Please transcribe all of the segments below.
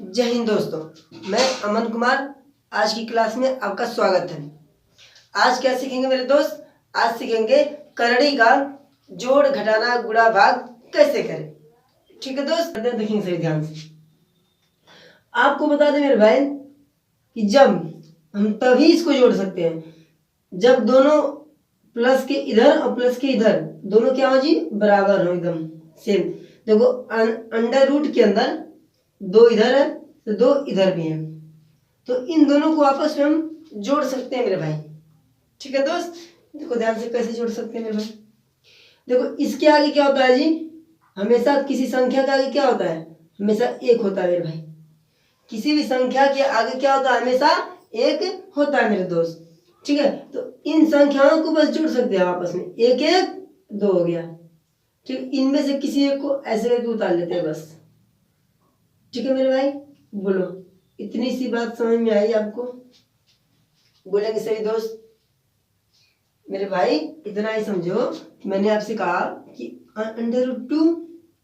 जय हिंद दोस्तों, मैं अमन कुमार। आज की क्लास में आपका स्वागत है। आज क्या सीखेंगे मेरे दोस्त? आज सीखेंगे करड़ी का जोड़ घटाना गुणा भाग कैसे करें। ठीक है दोस्त, देखेंगे सही ध्यान से। आपको बता दें मेरे भाई कि जब हम तभी इसको जोड़ सकते हैं जब दोनों प्लस के इधर और प्लस के इधर दोनों क्या हो जी, बराबर हो, एकदम सेम। देखो अंडर रूट के अंदर दो इधर है तो दो इधर भी है, तो इन दोनों को आपस में हम जोड़ सकते हैं मेरे भाई। ठीक है दोस्त, देखो ध्यान से कैसे जोड़ सकते हैं मेरे भाई। देखो इसके आगे क्या होता है जी, हमेशा किसी संख्या के आगे क्या होता है, हमेशा एक होता है मेरे भाई। किसी भी संख्या के आगे क्या होता है, हमेशा एक होता है मेरे दोस्त। ठीक है, तो इन संख्याओं को बस जोड़ सकते हैं आपस में, एक एक दो हो गया। ठीक, इनमें से किसी एक को ऐसे करके उतार लेते हैं बस। ठीक है मेरे भाई, बोलो इतनी सी बात समझ में आई आपको? बोलेंगे सही दोस्त? मेरे भाई इतना ही समझो, मैंने आपसे कहा कि अंडर रूट टू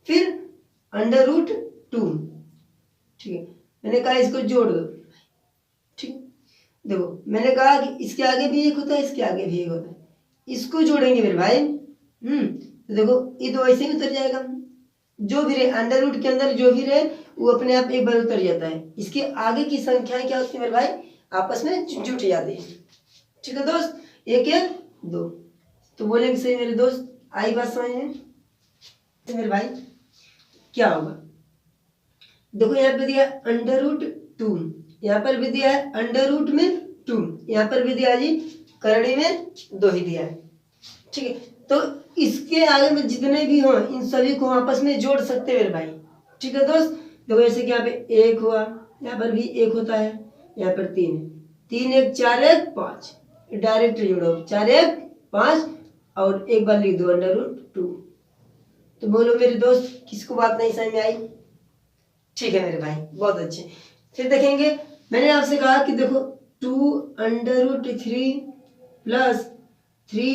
फिर अंडर रूट टू। ठीक है, मैंने कहा इसको जोड़ दो। ठीक, देखो मैंने कहा कि इसके आगे भी एक होता है, इसके आगे भी एक होता है, इसको जोड़ेंगे मेरे भाई। तो देखो ये तो ऐसे ही उतर जाएगा। जो भी रहे अंडर रूट के अंदर जो भी रहे वो अपने आप एक बार उतर जाता है। इसके आगे की संख्याएं क्या होती है मेरे भाई, आपस में जुट जाती है। ठीक है दोस्त, एक एक दो। तो बोलेंगे सही मेरे दोस्त, आई बात समझ में? तो मेरे भाई क्या होगा, देखो यहाँ पे दिया अंडर रूट टू, यहाँ पर भी दिया है अंडर रूट में टू, यहाँ पर भी दिया है जी करड़ी में दो ही दिया है। ठीक है, तो इसके आगे में जितने भी हों इन सभी को आपस में जोड़ सकते हैं मेरे भाई। ठीक है दोस्त, देखो जैसे कि यहाँ पे एक हुआ, यहाँ पर भी एक होता है, यहाँ पर तीन है, तीन एक चार एक पाँच, डायरेक्ट जोड़ो, चार एक पाँच और एक बार लिख दो अंडर रूट टू। तो बोलो मेरे दोस्त किसको बात नहीं समझ में आई? ठीक है मेरे भाई, बहुत अच्छे। फिर देखेंगे, मैंने आपसे कहा कि देखो two under root three plus three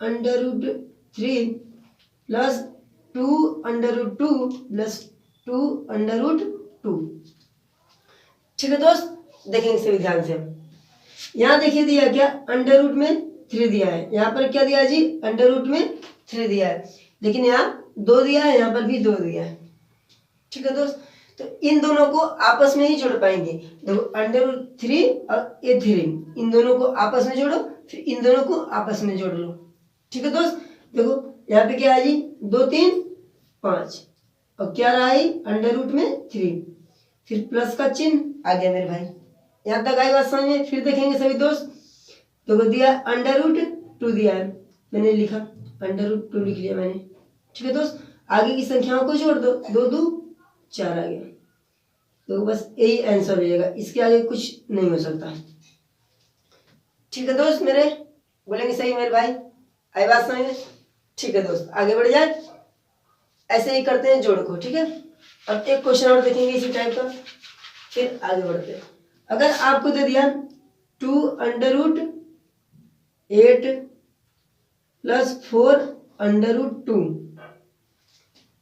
under root three plus two under root two plus two under root two. ठीक है दोस्त, देखेंगे सभी ध्यान से। यहाँ देखिए दिया क्या, अंडर रूट में थ्री दिया है, यहाँ पर क्या दिया है जी, अंडर रूट में थ्री दिया है, लेकिन यहाँ दो दिया है, यहाँ पर भी दो दिया है। ठीक है दोस्त, तो इन दोनों को आपस में ही जोड़ पाएंगे। देखो अंडर रूट थ्री और ए थ्री, इन दोनों को आपस में जोड़ो, फिर इन दोनों को आपस में जोड़ लो। ठीक है दोस्त, देखो यहाँ पे क्या है जी, दो तीन पाँच और क्या रहा है अंडर रूट में थ्री, फिर प्लस का चिन्ह आ गया मेरे भाई। यहाँ तक आई बात समझ में? फिर देखेंगे सभी दोस्त, तो दिया अंडर रूट टू दिया है, मैंने लिखा अंडर रूट टू लिख लिया मैंने। ठीक है दोस्त, आगे की संख्याओं को जोड़ दो, दो दो चार आ गया, तो बस यही आंसर हो जाएगा, इसके आगे कुछ नहीं हो सकता। ठीक है दोस्त मेरे, बोलेंगे सही मेरे भाई, आई बात समझ में? ठीक है दोस्त, आगे बढ़ जाए, ऐसे ही करते हैं जोड़ को। ठीक है, अब एक क्वेश्चन और देखेंगे इसी टाइप का, फिर आगे बढ़ते हैं। अगर आपको दे दिया two under root eight plus four under root two.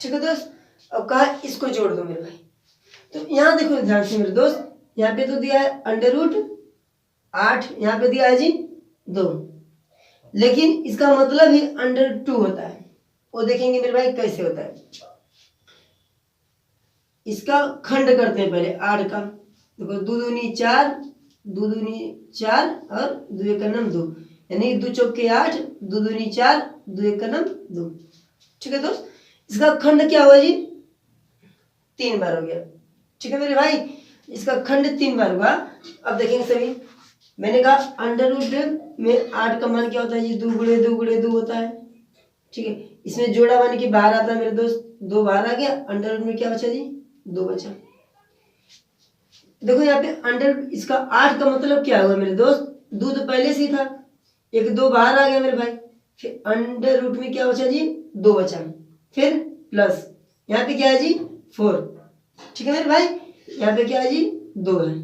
ठीक है दोस्त, अब कहा इसको जोड़ दो मेरे भाई। तो यहाँ देखो ध्यान से मेरे दोस्त, यहाँ पे तो दिया है अंडर रूट आठ, यहाँ पे दिया है जी दो, लेकिन इसका मतलब ही अंडर टू होता है। वो देखेंगे मेरे भाई कैसे होता है। इसका खंड करते हैं पहले आठ का, देखो दो दूनी चार, दो दूनी चार और दो एक का नम दो, यानी दो चौके आठ, दो दूनी चार, दो एक का नम दो। ठीक है दोस्त, इसका खंड क्या हुआ जी, तीन बार हो गया। ठीक है मेरे भाई, इसका खंड तीन बार हुआ। अब देखेंगे सभी, मैंने कहा अंडर रूट में आठ का मान क्या होता है जी, दो गुणे दो गुणे दो होता है। ठीक है, इसमें जोड़ा बन के बाहर आता है मेरे दोस्त, दो बाहर आ गया, अंडर रूट में क्या बचा जी, दो बचा। देखो यहाँ पे अंडर, इसका आठ का मतलब क्या हुआ मेरे दोस्त, दो तो पहले से ही था, एक दो बाहर आ गया मेरे भाई, फिर अंडर रूट में क्या बचा जी, दो बचा, फिर प्लस यहाँ पे क्या है जी फोर। ठीक है मेरे भाई, यहाँ पे क्या है जी दो है।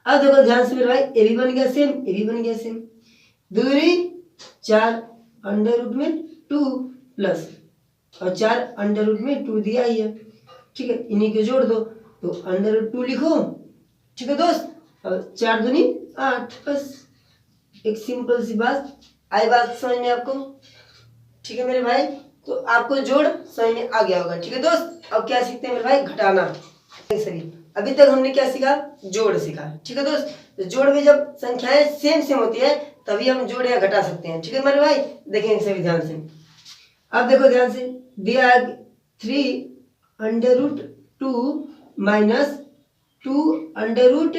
अब देखो ध्यान से मेरे भाई, ए भी बन गया सेम, ए भी बन गया सेम, दो दूनी चार अंडर रूट में टू प्लस और चार अंडर रूट में टू दिया ही है। ठीक है, इन्हीं को जोड़ दो, तो अंडर रूट 2 लिखो। ठीक है दोस्त, और 4 दूनी 8, बस एक सिंपल सी बात। आई बात समझ में आपको? ठीक है मेरे भाई, तो आपको जोड़ समझ में आ गया होगा। ठीक है दोस्त, अब क्या सीखते हैं मेरे भाई? घटाना। सही, अभी तक हमने क्या सीखा? जोड़ सीखा। ठीक है दोस्त, तो जोड़ में जब संख्याएं सेम सेम होती है तभी हम जोड़ या घटा सकते हैं। ठीक है मेरे भाई, देखेंगे सभी ध्यान से। अब देखो ध्यान से, दिया 3 under root 2 minus 2 under root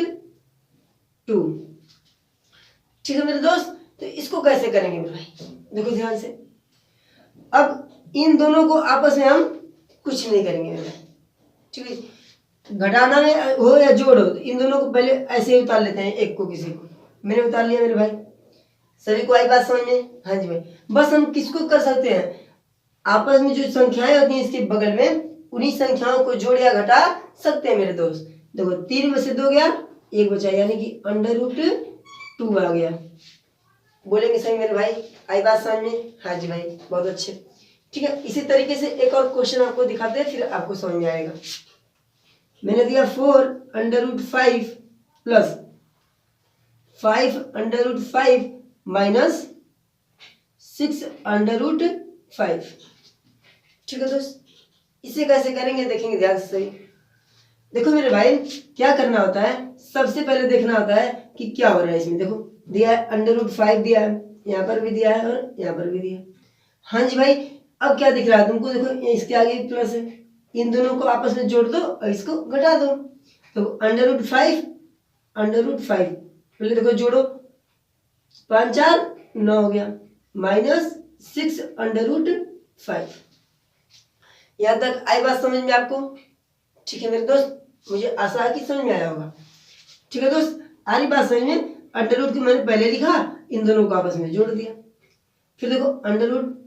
2। ठीक है मेरे दोस्त, तो इसको कैसे करेंगे मेरे भाई? देखो ध्यान से, अब इन दोनों को आपस में हम कुछ नहीं करेंगे मेरे भाई। ठीक है, घटाना में हो या जोड़ हो, तो इन दोनों को पहले ऐसे ही उतार लेते हैं, एक को किसी को। मैंने उतार लिया मेरे भाई, सभी को आई बात समझ में? हाँ जी भाई, बस हम किसको कर सकते हैं? आपस में जो संख्याएं होती हैं इसके बगल में, उन्हीं संख्याओं को जोड़ या घटा सकते हैं मेरे दोस्त। देखो 3 में से 2 गया, 1 बचा, यानी कि अंडर रूट 2 आ गया। बोलेंगे सही मेरे भाई? आई बात समझ में? हाँ जी भाई, बहुत अच्छे। ठीक है, इसी तरीके से एक और क्वेश्चन आपको दिखाते हैं, फिर आपको समझ में आएगा। मैंने दिया 4 under root 5 plus 5 under root 5 minus 6 under root 5। ठीक है दोस्त, इसे कैसे करेंगे देखेंगे ध्यान से सही। देखो मेरे भाई, क्या करना होता है? सबसे पहले देखना होता है कि क्या हो रहा है इसमें। देखो दिया है अंडर रूट 5 दिया है, यहाँ पर भी दिया है और यहाँ पर भी दिया है। हाँ जी भाई, अब क्या दिख रहा है तुमको? देखो इसके आगे प्लस है, इन दोनों को आपस में जोड़ दो और इसको घटा दो। तो अंडर रूट 5 अंडर रूट 5, पहले देखो जोड़ो, 5 4 9 हो गया, माइनस 6 अंडर रूट 5। यहाँ तक आई बात समझ में आपको? ठीक है मेरे दोस्त, मुझे आशा है कि समझ में आया होगा। ठीक है दोस्त, आ रही बात समझ में? अंडर रूट की मैंने पहले लिखा, इन दोनों को आपस में जोड़ दिया, फिर देखो अंडर रूट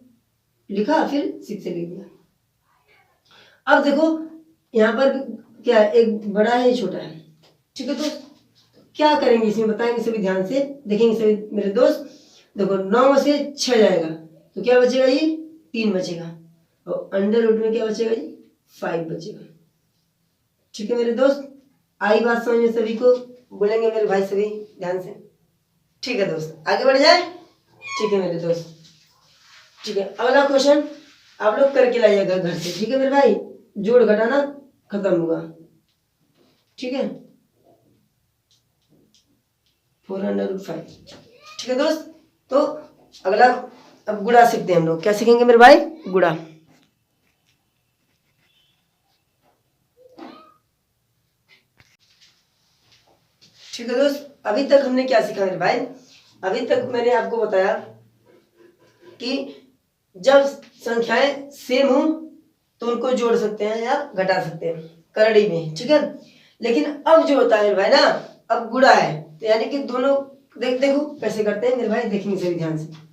लिखा, फिर 6 से लिख दिया। अब देखो यहाँ पर क्या है, एक बड़ा है एक छोटा है। ठीक है दोस्त, क्या करेंगे इसमें बताएंगे सभी ध्यान से, देखेंगे सभी मेरे दोस्त। देखो 9 में से 6 जाएगा तो क्या बचेगा? ये 3 बचेगा, और अंडर रूट में क्या बचेगा? ये 5 बचेगा। ठीक है मेरे दोस्त, आई बात समझ में सभी को? बोलेंगे मेरे भाई सभी ध्यान से। ठीक है दोस्त, आगे बढ़ जाए। ठीक है मेरे दोस्त, ठीक है, अगला क्वेश्चन आप लोग करके लाइएगा घर से। ठीक है मेरे भाई, जोड़ घटाना खत्म हुआ। ठीक है, 4 अंडर रूट 5। ठीक है दोस्त, तो अगला अब गुणा सीखते हैं हम लोग। क्या सीखेंगे मेरे भाई? गुणा। ठीक है दोस्त, अभी तक हमने क्या सीखा मेरे भाई? अभी तक मैंने आपको बताया कि जब संख्याएं सेम हो तो उनको जोड़ सकते हैं या घटा सकते हैं करड़ी में। ठीक है, लेकिन अब जो होता है मेरे भाई ना, अब गुणा है, तो यानी कि दोनों देखो कैसे करते हैं मेरे भाई, देखेंगे सभी ध्यान से।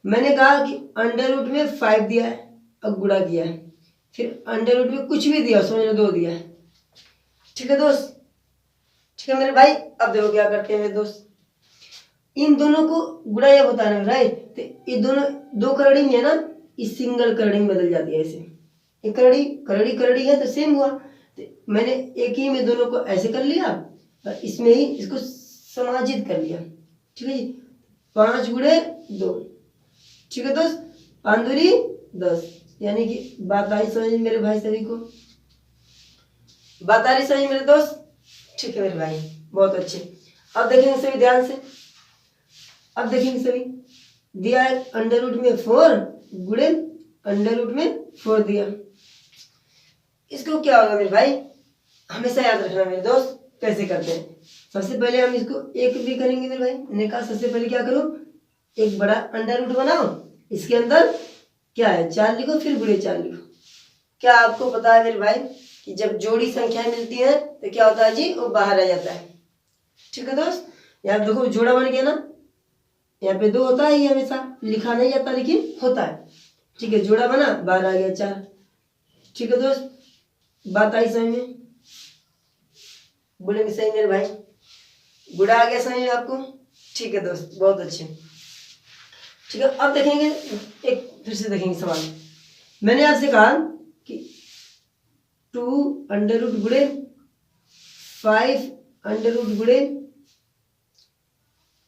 मैंने कहा कि अंडर रूट में 5 दिया है, अब गुणा किया है, फिर अंडर रूट में कुछ भी दिया, समझ लो 2 दिया है। ठीक है दोस्त, ठीक है मेरे भाई, अब देखो क्या करते हैं मेरे दोस्त, इन दोनों को गुणा या होता है भाई, तो ये दोनों 2 करड़ी में है ना, इस सिंगल करड़ी में बदल जाती है ऐसे। एक करड़ी करड़ी करड़ी है तो सेम हुआ, तो मैंने एक ही में दोनों को ऐसे कर लिया और इसमें ही इसको समाजित कर लिया। ठीक है जी, 5 गुणे 2। ठीक है दोस्त, 5 दूनी 10, यानी कि बात आई समझ मेरे भाई सभी को? बात आ रही समझ मेरे दोस्त? ठीक है मेरे भाई, बहुत अच्छे। अब देखेंगे सभी ध्यान से, अब देखेंगे सभी, दिया है अंडर रूट में 4 गुणे अंडर रूट में 4 दिया। इसको क्या होगा मेरे भाई? हमेशा याद रखना मेरे दोस्त, कैसे करते हैं। सबसे पहले हम इसको एक भी करेंगे मेरे भाई। मैंने कहा सबसे पहले क्या करो, एक बड़ा अंडर रूट बनाओ, इसके अंदर क्या है 4 लिखो, फिर गुणे 4 लिखो। क्या आपको पता है मेरे भाई कि जब जोड़ी संख्याएं मिलती है तो क्या होता है जी, वो बाहर आ जाता है। ठीक है दोस्त, यहाँ देखो जोड़ा बन गया ना, यहाँ पे 2 होता है ही हमेशा, लिखा नहीं जाता लेकिन होता है। ठीक है, जोड़ा बना, बाहर आ गया 4। ठीक है दोस्त, बात आई समझ में? बोलेंगे सही मेरे भाई, गुणा आ गया समझ में आपको? ठीक है दोस्त, बहुत अच्छे। ठीक है, अब देखेंगे एक फिर से देखेंगे सवाल। मैंने आपसे कहा कि 2 अंडर रूट गुणे 5 अंडर रूट गुणे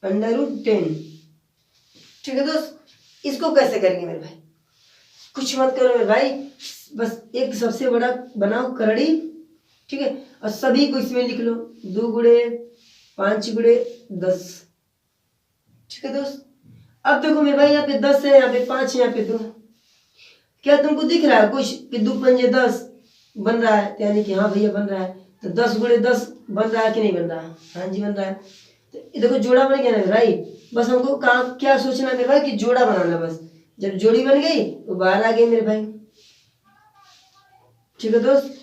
अंडर रूट 10। ठीक है दोस्त, इसको कैसे करेंगे मेरे भाई? कुछ मत करो मेरे भाई, बस एक सबसे बड़ा बनाओ करड़ी, ठीक है, और सभी को इसमें लिख लो 2 गुणे 5 गुणे 10। ठीक है दोस्त, अब देखो मेरे भाई यहाँ पे 10 है, यहाँ पे 5 है, यहाँ पे 2। क्या तुमको दिख रहा है कुछ कि 2 पंजे 10 बन रहा है? यानी कि हाँ भैया बन रहा है। तो 10 गुणे 10 बन रहा है कि नहीं बन रहा है? हाँ जी बन रहा है। तो ये देखो जोड़ा बन गया ना मेरे भाई। बस हमको कहाँ क्या सोचना है मेरे भाई कि जोड़ा बनाना। बस जब जोड़ी बन गई तो बाहर आ गई मेरे भाई। ठीक है दोस्त,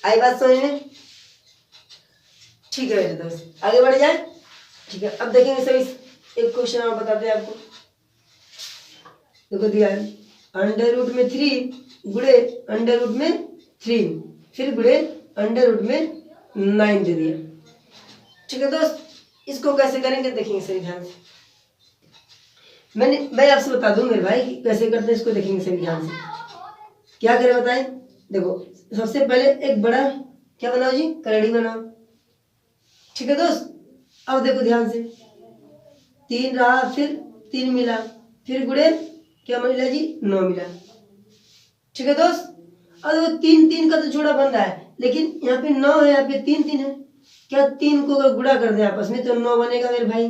आई बात समझ में? ठीक है मेरे दोस्त, आगे बढ़ जाए। ठीक है, अब देखेंगे सभी एक क्वेश्चन और बताते हैं आपको। देखो दिया है अंडर रूट में 3 गुणे अंडर रूट में 3 फिर गुणे अंडर रूट में 9 दे दिया। ठीक है दोस्त, इसको कैसे करेंगे देखेंगे सही ध्यान से। मैं आपसे बता दूं मेरे भाई कि कैसे करते हैं, इसको देखेंगे सही ध्यान से। क्या करें बताएं? देखो सबसे पहले एक बड़ा क्या बनाओ जी, करड़ी बनाओ। ठीक है दोस्त, अब देखो ध्यान से 3 रहा, फिर 3 मिला, फिर गुणे क्या मिला जी 9 मिला। ठीक है दोस्त, अब वो 3 3 का तो जोड़ा बन रहा है, लेकिन यहाँ पे 9 है, यहाँ पे 3 3 है। क्या 3 को अगर गुणा कर दे आपस में तो 9 बनेगा मेरे भाई?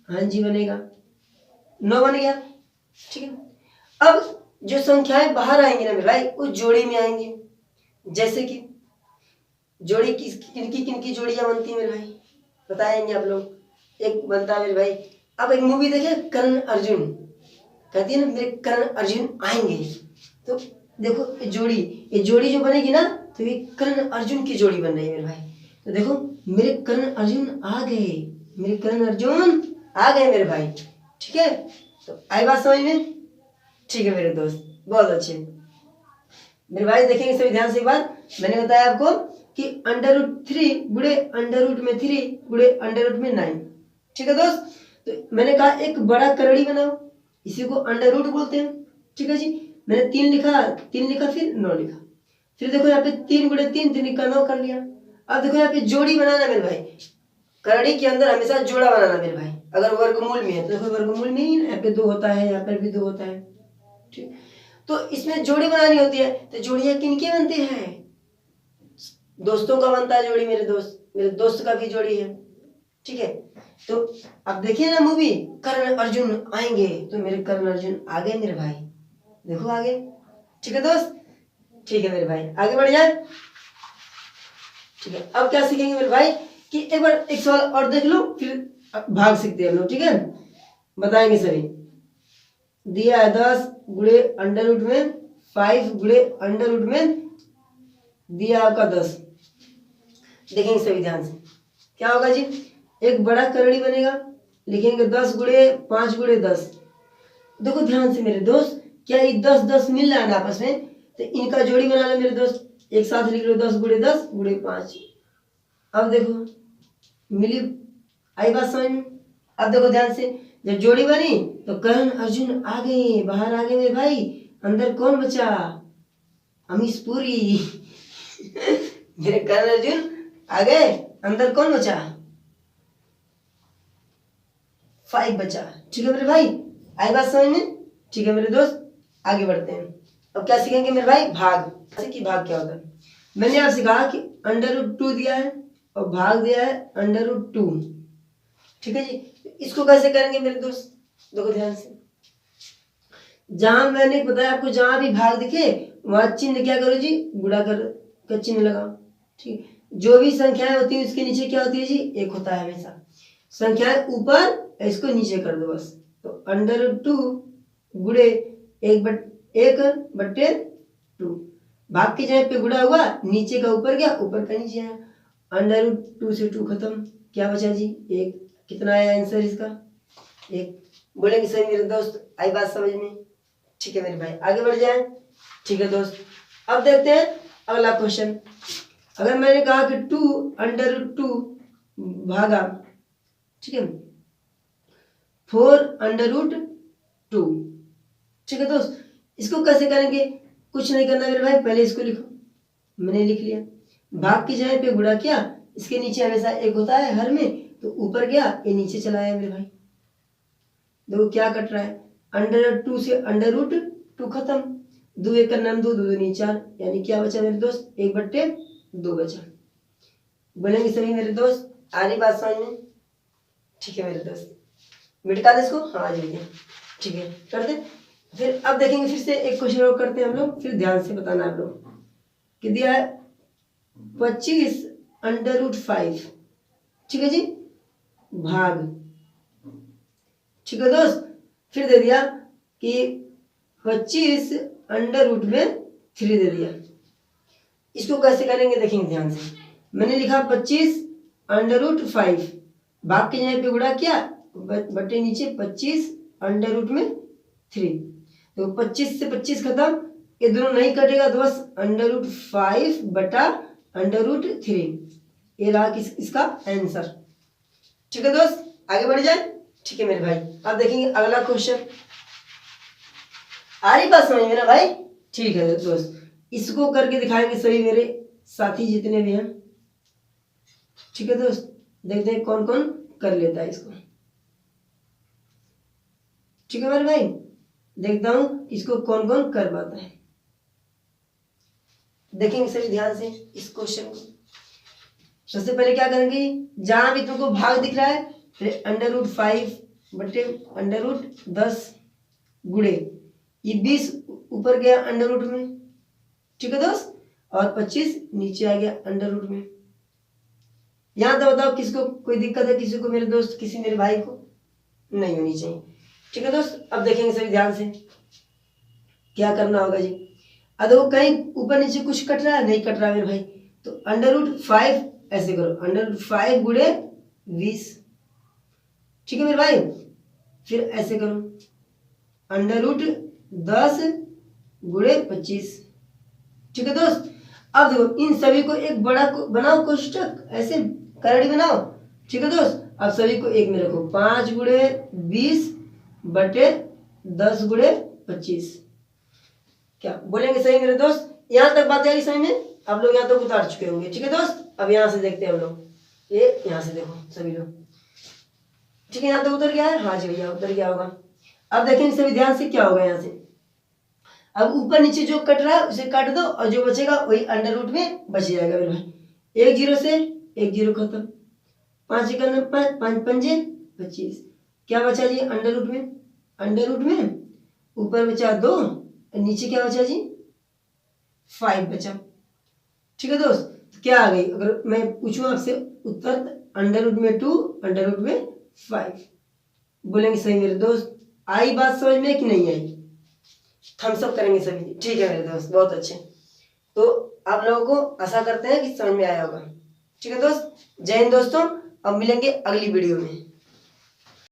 हाँ जी बनेगा, 9 बन गया। ठीक है, अब जो संख्याएं बाहर आएंगी ना मेरे भाई वो जोड़ी में आएंगे। जैसे कि जोड़ी किनकी जोड़ियां बनती है मेरे भाई बताएंगे आप लोग। एक बनता है मेरे भाई, अब एक मूवी देखे कर्ण अर्जुन, कहती है ना मेरे कर्ण अर्जुन आएंगे। तो देखो ये जोड़ी जो बनेगी ना तो ये कर्ण अर्जुन की जोड़ी बन रही है मेरे भाई। तो देखो मेरे कर्ण अर्जुन आ गए, मेरे कर्ण अर्जुन आ गए मेरे भाई। ठीक है, तो आई बात समझ में? ठीक है मेरे दोस्त, बहुत अच्छे मेरे भाई। देखेंगे सभी ध्यान से एक बार। मैंने बताया आपको कि अंडर रूट 3 गुणे अंडर रूट में 3 गुणे अंडर रूट में 9। ठीक है दोस्त, तो मैंने कहा एक बड़ा करड़ी बनाओ, इसी को अंडर रूट बोलते हैं। ठीक है जी, मैंने 3 लिखा फिर 9 लिखा। फिर देखो यहाँ पे 3 गुणे 3 3 का 9 कर लिया। अब देखो यहाँ पे जोड़ी बनाना मेरे भाई, करड़ी के अंदर हमेशा जोड़ा बनाना मेरे भाई। अगर वर्गमूल में है तो देखो वर्गमूल में ही यहाँ पे 2 होता है, यहाँ पर भी 2 होता है। ठीक, तो इसमें जोड़ी बनानी होती है। तो जोड़ियां किनकी बनती है? दोस्तों का बनता है जोड़ी, मेरे दोस्त का भी जोड़ी है। ठीक है, तो अब देखिए ना मूवी कर्ण अर्जुन आएंगे, तो मेरे कर्ण अर्जुन आ गए मेरे भाई। देखो आगे। ठीक है दोस्त, ठीक है मेरे भाई, आगे बढ़ जाए। ठीक है, अब क्या सीखेंगे मेरे भाई कि एक बार एक सवाल और देख लो, फिर भाग सीखते हैं हम लोग। ठीक है, बताएंगे सभी। दिया है 10 गुणे अंडर रूट में 5 गुणे अंडर रूट में दिया आपका 10। देखेंगे सभी ध्यान से क्या होगा जी। एक बड़ा करड़ी बनेगा, लिखेंगे 10 गुणे 5 गुणे 10। देखो ध्यान से मेरे दोस्त, क्या ये 10 10 मिल रहा है ना आपस में, तो इनका जोड़ी बना लो मेरे दोस्त। एक साथ लिख लो 10 गुणे 10 गुणे 5। अब देखो मिली, आई बात समझ में? अब देखो ध्यान से, जब जोड़ी बनी तो कर्ण अर्जुन आ गए, बाहर आ गए मेरे भाई। अंदर कौन बचा? अमीश पुरी मेरे कर्ण अर्जुन आ गए, अंदर कौन बचा? 5 बचा। ठीक है मेरे भाई, आई बात समझ में? ठीक है मेरे दोस्त, आगे बढ़ते हैं। अब क्या सीखेंगे मेरे भाई? भाग। जैसे कि भाग क्या होता है, मैंने आपसे कहा कि अंडर रूट 2 दिया है और भाग दिया है अंडर रूट 2। ठीक है जी, इसको कैसे करेंगे मेरे दोस्त? देखो ध्यान से, जहां मैंने बताया आपको, जहां भी भाग दिखे वहां चिन्ह क्या करो जी, गुणा कर का चिन्ह लगाओ। ठीक, जो भी संख्याएं होती है उसके नीचे क्या होती है जी, 1 होता है हमेशा। संख्याएं ऊपर, इसको नीचे कर दो बस। तो अंडर रूट 2 गुणे 1/2। भाग के जगह पे गुणा हुआ, नीचे का ऊपर गया, ऊपर का नीचे आया। अंडर रूट 2 से 2 खत्म, क्या बचा जी 1। कितना आया आंसर इसका? 1। बोलेंगे सही मेरे दोस्त, आई बात समझ में? ठीक है मेरे भाई, आगे बढ़ जाए। ठीक है दोस्त, अब देखते हैं अगला क्वेश्चन। अगर मैंने कहा कि 2 अंडर रूट 2 भागा, ठीक है 4 अंडर रूट 2। ठीक है दोस्त, इसको कैसे करेंगे? कुछ नहीं करना मेरे भाई, पहले इसको लिखो। मैंने लिख लिया, भाग की जगह पे गुणा किया, इसके नीचे हमेशा एक होता है हर में, तो ऊपर गया ये नीचे चला आया मेरे भाई। देखो क्या कट रहा है, √2 से √2 खत्म, 2 एक का नाम 2, 2 दूनी 4, यानी क्या बचा मेरे दोस्त 1/2 बचा। बोलेंगे सभी मेरे दोस्त आ रही बात समझ में? ठीक है मेरे दोस्त, मिटा दे इसको, हाँ जी भैया ठीक है कर दे। फिर अब देखेंगे फिर से एक क्वेश्चन और करते हैं हम लोग, फिर ध्यान से बताना आप लोग कि दिया है 25 √5, ठीक है जी, भाग, ठीक है दोस्त। फिर दे दिया कि 25 √3 दे दिया। इसको कैसे करेंगे देखेंगे ध्यान से। मैंने लिखा 25 √5, भाग के जगह पे गुणा किया, बटे नीचे 25 √3, तो 25 से 25 खत्म, ये दोनों नहीं कटेगा तो बस √5 बटा √3, ये रहा इसका आंसर। ठीक है दोस्त, आगे बढ़ जाए। ठीक है मेरे भाई, अब देखेंगे अगला क्वेश्चन। आ रही बात समझ में ना भाई? ठीक है दोस्त, इसको करके दिखाएंगे सभी मेरे साथी जितने भी हैं। ठीक है दोस्त, देखते हैं कौन कौन कर लेता है इसको। ठीक है मेरे भाई, देखता हूं इसको कौन कौन कर पाता है। देखेंगे सभी ध्यान से इस क्वेश्चन को। सबसे पहले क्या करेंगे, जहां भी तुमको भाग दिख रहा है फिर √5 बटे √10 गुणे ये 20 ऊपर गया √ में, ठीक है दोस्त, और 25 नीचे आ गया √ में। यहां तो बताओ किसको कोई दिक्कत है, किसी को मेरे दोस्त, किसी मेरे भाई को नहीं होनी चाहिए। ठीक है दोस्त, अब देखेंगे सभी ध्यान से क्या करना होगा जी। अब देखो कहीं ऊपर नीचे कुछ कट रहा है, नहीं कट रहा मेरे भाई, तो √5 ऐसे करो, √5 गुणे 20, ठीक है मेरे भाई। फिर ऐसे करो √10 गुणे 25, ठीक है दोस्त। अब देखो इन सभी को एक बड़ा बनाओ कोष्टक, ऐसे करड़ी बनाओ, ठीक है दोस्त। अब सभी को एक में रखो, 5 गुणे 20 बटे 10 गुणे 25, क्या बोलेंगे सही मेरे दोस्त? यहाँ तक बात आई समझ में? आप लोग यहाँ तक उतार चुके होंगे, ठीक है दोस्त। अब यहाँ से देखते हैं हम लोग, ये यहाँ से देखो सभी लोग, ठीक है, यहाँ तक उतर गया है, हाँ जी भैया उतर गया होगा। अब देखेंगे सभी ध्यान से क्या होगा यहाँ से। अब ऊपर नीचे जो कट रहा है उसे काट दो, और जो बचेगा वही √ में बच जाएगा मेरे भाई। 1 0 से 1 0 खत्म, 5 1 5 5 5 25, क्या बचा जी √ में ऊपर बचा 2, नीचे क्या बचा जी 5 बचा, ठीक है दोस्त। तो क्या आ गई, अगर मैं पूछूं आपसे उत्तर, √ में 2 √ में 5, बोलेंगे सही मेरे दोस्त। आई बात समझ में कि नहीं आई? थम्स अप करेंगे सभी, ठीक है मेरे दोस्त, बहुत अच्छे। तो आप लोगों को आशा करते हैं कि समझ में आया होगा। ठीक है दोस्त, जय हिंद दोस्तों, अब मिलेंगे अगली वीडियो में।